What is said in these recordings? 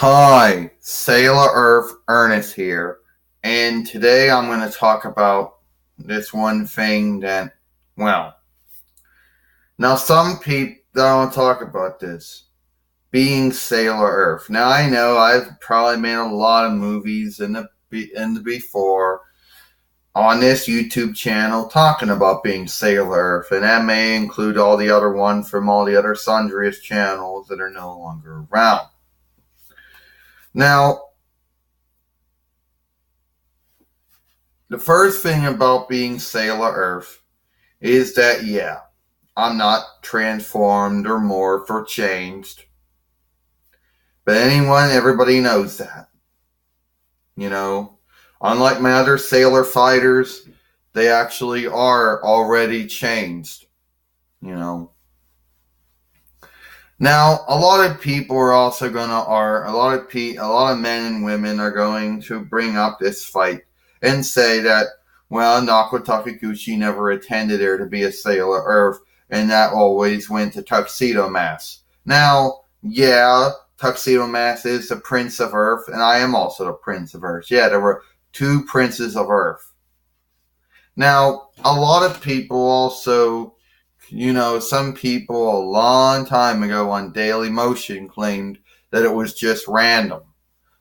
Hi, Sailor Earth Ernest here, and today I'm going to talk about this one thing that, well, now some people don't talk about this, being Sailor Earth. Now I know I've probably made a lot of movies in the before on this YouTube channel talking about being Sailor Earth, and that may include all the other ones from all the other sundriest channels that are no longer around. Now, the first thing about being Sailor Earth is that, yeah, I'm not transformed or morphed or changed. But everybody knows that. You know, unlike my other sailor fighters, they actually are already changed. You know. Now, a lot of people are also a lot of men and women are going to bring up this fight and say that, well, Naoko Takiguchi never attended there to be a Sailor Earth, and that always went to Tuxedo Mask. Now, yeah, Tuxedo Mask is the Prince of Earth, and I am also the Prince of Earth. Yeah, there were two Princes of Earth. Now, a lot of people also, some people a long time ago on Daily Motion claimed that it was just random.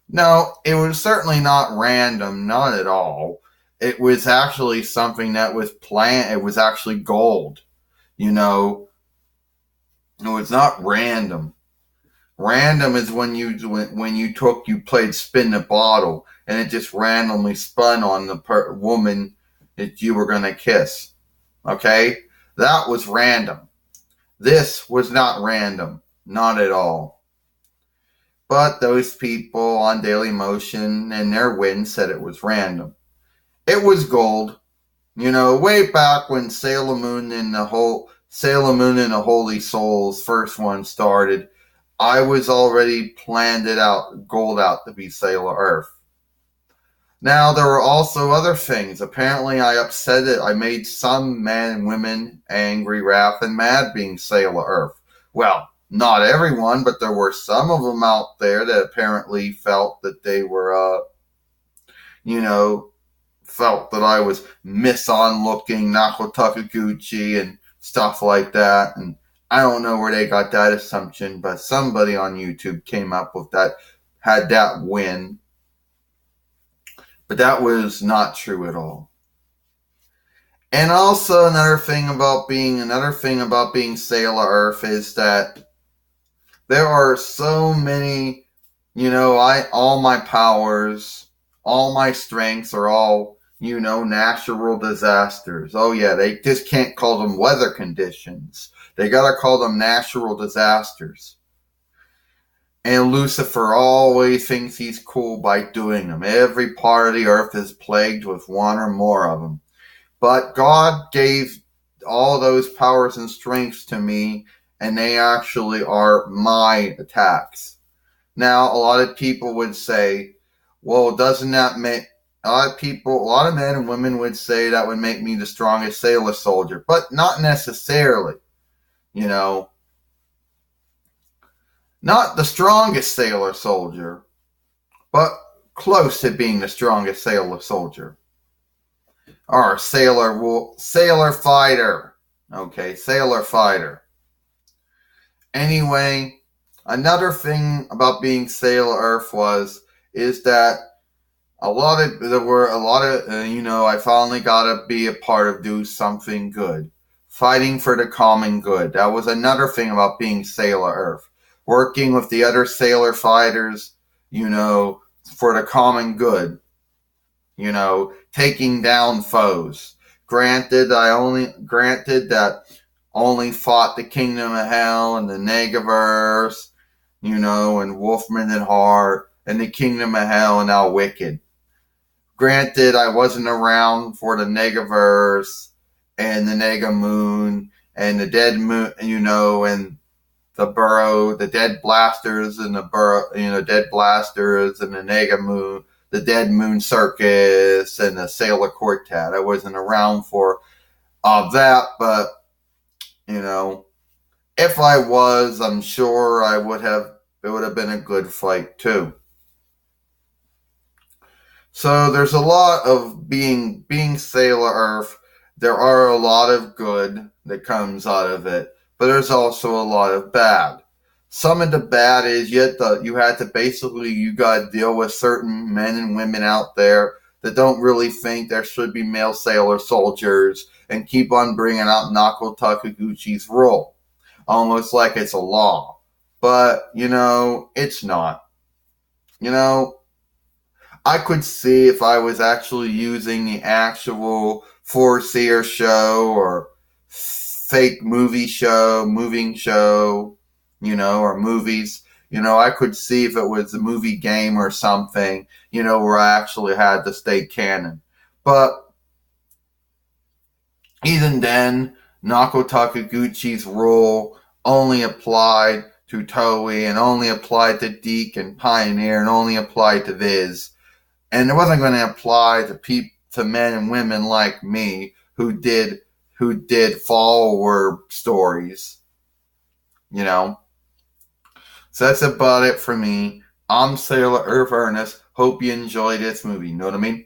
No, it was certainly not random, not at all. It was actually something that was planned. It was actually gold. It was not random. Random is when you played spin the bottle and it just randomly spun on the woman that you were going to kiss. Okay? That was random. This was not random. Not at all. But those people on Daily Motion and their win said it was random. It was gold. Way back when Sailor Moon and the Holy Souls first one started, I was already planned it out, gold out to be Sailor Earth. Now, there were also other things. Apparently, I made some men and women angry, wrath, and mad being Sailor Earth. Well, not everyone, but there were some of them out there that apparently felt that they were, felt that I was miss-on-looking Naoko Takiguchi and stuff like that. And I don't know where they got that assumption, but somebody on YouTube came up with that, had that win. But that was not true at all. And also another thing about being Sailor Earth is that there are so many, all my powers, all my strengths are all, natural disasters. Oh yeah, they just can't call them weather conditions. They gotta call them natural disasters. And Lucifer always thinks he's cool by doing them. Every part of the earth is plagued with one or more of them. But God gave all those powers and strengths to me, and they actually are my attacks. Now, a lot of people would say, well, doesn't that make... A lot of men and women would say that would make me the strongest sailor soldier. But not necessarily. Not the strongest sailor soldier, but close to being the strongest sailor soldier. Or sailor fighter. Okay, sailor fighter. Anyway, another thing about being Sailor Earth is that I finally got to be a part of do something good. Fighting for the common good. That was another thing about being Sailor Earth. Working with the other sailor fighters, for the common good. Taking down foes. Granted that only fought the Kingdom of Hell and the Negaverse, and Wolfman and Heart, and the Kingdom of Hell and Now Wicked. Granted, I wasn't around for the Negaverse and the Nega Moon and the Dead Moon, and the Burrow, the Dead Blasters and the Burrow, Dead Blasters and the Nega Moon, the Dead Moon Circus and the Sailor Quartet. I wasn't around for that, but, if I was, I'm sure I would have it would have been a good fight too. So there's a lot of being Sailor Earth. There are a lot of good that comes out of it, but there's also a lot of bad. Some of the bad is you had to basically you got to deal with certain men and women out there that don't really think there should be male sailor soldiers and keep on bringing out Nako Takaguchi's rule, almost like it's a law. But it's not. You know, I could see if I was actually using the actual four-seer show or fake moving show, or movies. I could see if it was a movie game or something, where I actually had the state canon. But even then, Nako Takaguchi's rule only applied to Toei and only applied to Deke and Pioneer and only applied to Viz. And it wasn't going to apply to men and women like me who did follower stories, So that's about it for me. I'm Sailor Earth Ernest. Hope you enjoyed this movie. You know what I mean?